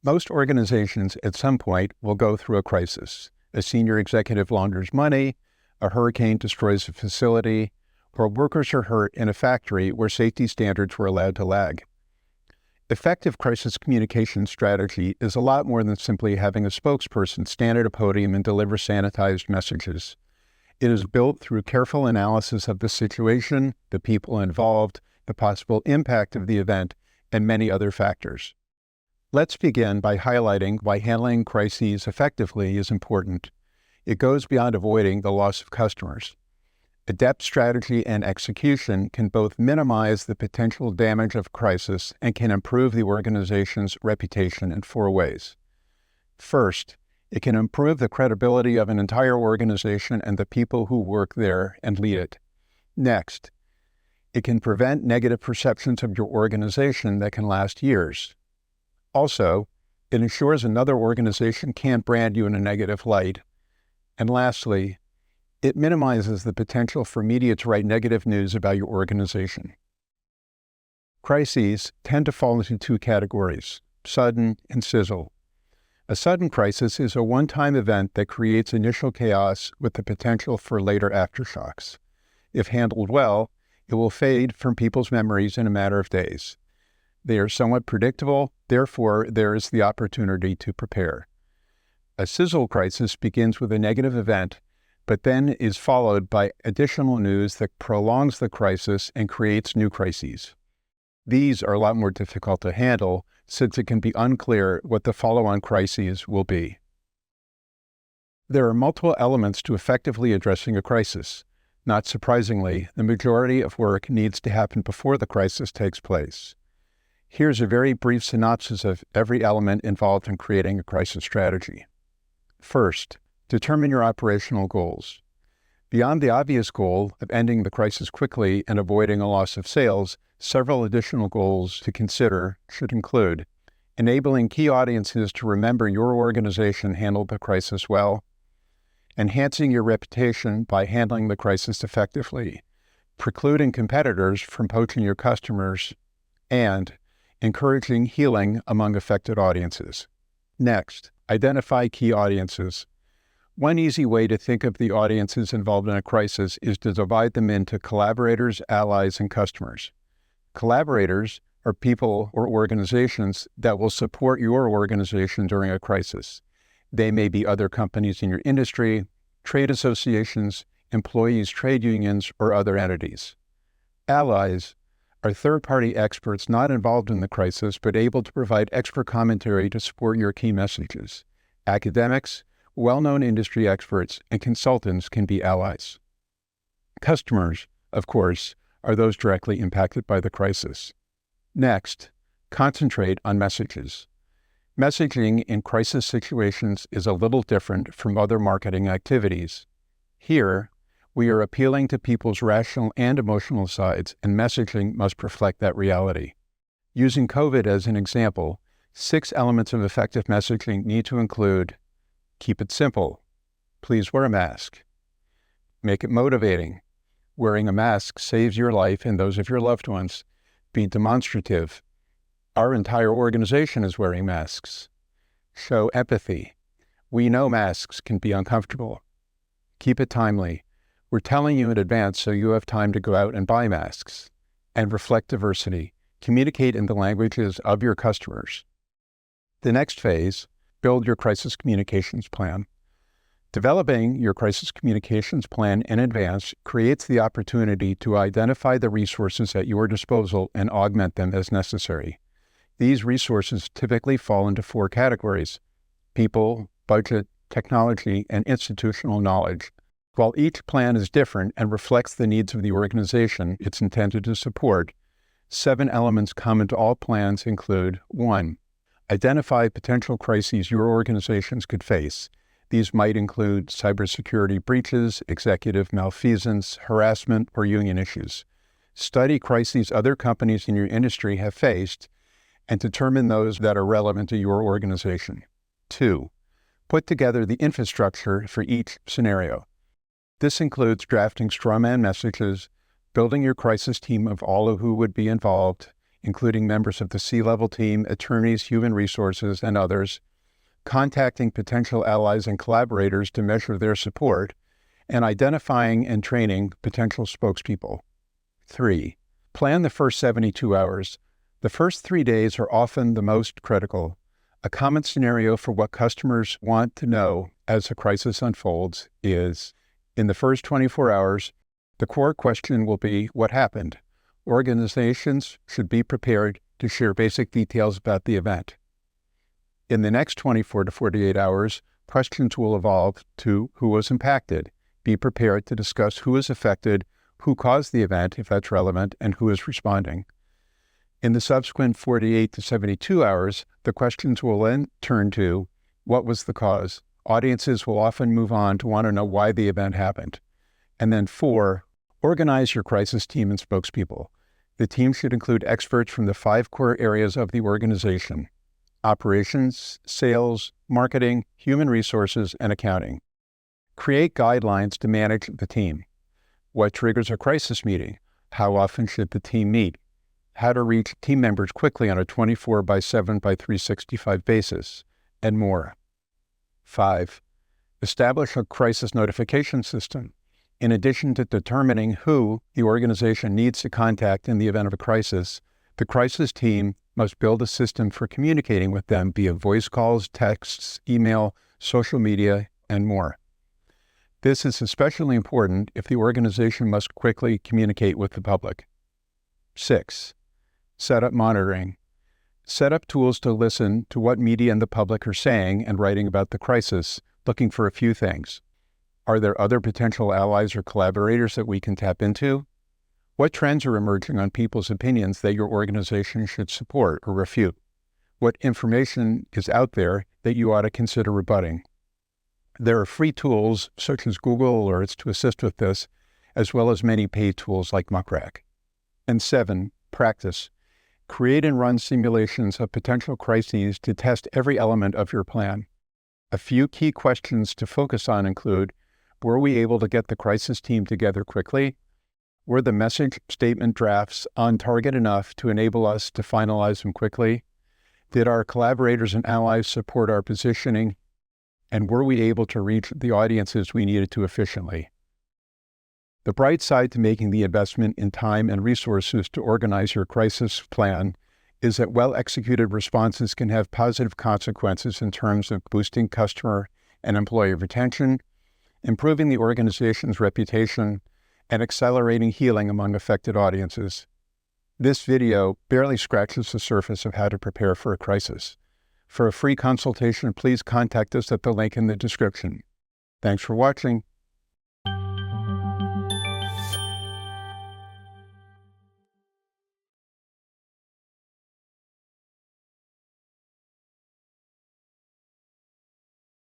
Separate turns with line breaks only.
Most organizations at some point will go through a crisis. A senior executive launders money, a hurricane destroys a facility, or workers are hurt in a factory where safety standards were allowed to lag. Effective crisis communication strategy is a lot more than simply having a spokesperson stand at a podium and deliver sanitized messages. It is built through careful analysis of the situation, the people involved, the possible impact of the event, and many other factors. Let's begin by highlighting why handling crises effectively is important. It goes beyond avoiding the loss of customers. Adept strategy and execution can both minimize the potential damage of crisis and can improve the organization's reputation in 4 ways. First, it can improve the credibility of an entire organization and the people who work there and lead it. Next, it can prevent negative perceptions of your organization that can last years. Also, it ensures another organization can't brand you in a negative light. And lastly, it minimizes the potential for media to write negative news about your organization. Crises tend to fall into 2 categories, sudden and sizzle. A sudden crisis is a one-time event that creates initial chaos with the potential for later aftershocks. If handled well, it will fade from people's memories in a matter of days. They are somewhat predictable, therefore there is the opportunity to prepare. A sizzle crisis begins with a negative event, but then is followed by additional news that prolongs the crisis and creates new crises. These are a lot more difficult to handle since it can be unclear what the follow-on crises will be. There are multiple elements to effectively addressing a crisis. Not surprisingly, the majority of work needs to happen before the crisis takes place. Here's a very brief synopsis of every element involved in creating a crisis strategy. First, determine your operational goals. Beyond the obvious goal of ending the crisis quickly and avoiding a loss of sales, several additional goals to consider should include enabling key audiences to remember your organization handled the crisis well, enhancing your reputation by handling the crisis effectively, precluding competitors from poaching your customers, and encouraging healing among affected audiences. Next, identify key audiences. One easy way to think of the audiences involved in a crisis is to divide them into collaborators, allies, and customers. Collaborators are people or organizations that will support your organization during a crisis. They may be other companies in your industry, trade associations, employees' trade unions, or other entities. Allies are third-party experts not involved in the crisis but able to provide expert commentary to support your key messages. Academics, well-known industry experts, and consultants can be allies. Customers, of course, are those directly impacted by the crisis. Next, concentrate on messages. Messaging in crisis situations is a little different from other marketing activities. Here, we are appealing to people's rational and emotional sides, and messaging must reflect that reality. Using COVID as an example, 6 elements of effective messaging need to include: keep it simple. Please wear a mask. Make it motivating. Wearing a mask saves your life and those of your loved ones. Be demonstrative. Our entire organization is wearing masks. Show empathy. We know masks can be uncomfortable. Keep it timely. We're telling you in advance so you have time to go out and buy masks. And reflect diversity. Communicate in the languages of your customers. The next phase, build your crisis communications plan. Developing your crisis communications plan in advance creates the opportunity to identify the resources at your disposal and augment them as necessary. These resources typically fall into 4 categories: people, budget, technology, and institutional knowledge. While each plan is different and reflects the needs of the organization it's intended to support, 7 elements common to all plans include: 1. Identify potential crises your organizations could face. These might include cybersecurity breaches, executive malfeasance, harassment, or union issues. Study crises other companies in your industry have faced and determine those that are relevant to your organization. 2. Put together the infrastructure for each scenario. This includes drafting straw man messages, building your crisis team of all of who would be involved, including members of the C-level team, attorneys, human resources, and others, contacting potential allies and collaborators to measure their support, and identifying and training potential spokespeople. 3. Plan the first 72 hours. The first 3 days are often the most critical. A common scenario for what customers want to know as a crisis unfolds is, in the first 24 hours, the core question will be, what happened? Organizations should be prepared to share basic details about the event. In the next 24 to 48 hours, questions will evolve to who was impacted. Be prepared to discuss who is affected, who caused the event, if that's relevant, and who is responding. In the subsequent 48 to 72 hours, the questions will then turn to, what was the cause? Audiences will often move on to want to know why the event happened. And then 4, organize your crisis team and spokespeople. The team should include experts from the 5 core areas of the organization: operations, sales, marketing, human resources, and accounting. Create guidelines to manage the team. What triggers a crisis meeting? How often should the team meet? How to reach team members quickly on a 24/7/365 basis, and more. 5. Establish a crisis notification system. In addition to determining who the organization needs to contact in the event of a crisis, the crisis team must build a system for communicating with them via voice calls, texts, email, social media, and more. This is especially important if the organization must quickly communicate with the public. 6. Set up monitoring. Set up tools to listen to what media and the public are saying and writing about the crisis, looking for a few things. Are there other potential allies or collaborators that we can tap into? What trends are emerging on people's opinions that your organization should support or refute? What information is out there that you ought to consider rebutting? There are free tools such as Google Alerts to assist with this, as well as many paid tools like Muckrack. And 7, practice. Create and run simulations of potential crises to test every element of your plan. A few key questions to focus on include, were we able to get the crisis team together quickly? Were the message statement drafts on target enough to enable us to finalize them quickly? Did our collaborators and allies support our positioning? And were we able to reach the audiences we needed to efficiently? The bright side to making the investment in time and resources to organize your crisis plan is that well-executed responses can have positive consequences in terms of boosting customer and employee retention, improving the organization's reputation, and accelerating healing among affected audiences. This video barely scratches the surface of how to prepare for a crisis. For a free consultation, please contact us at the link in the description. Thanks for watching.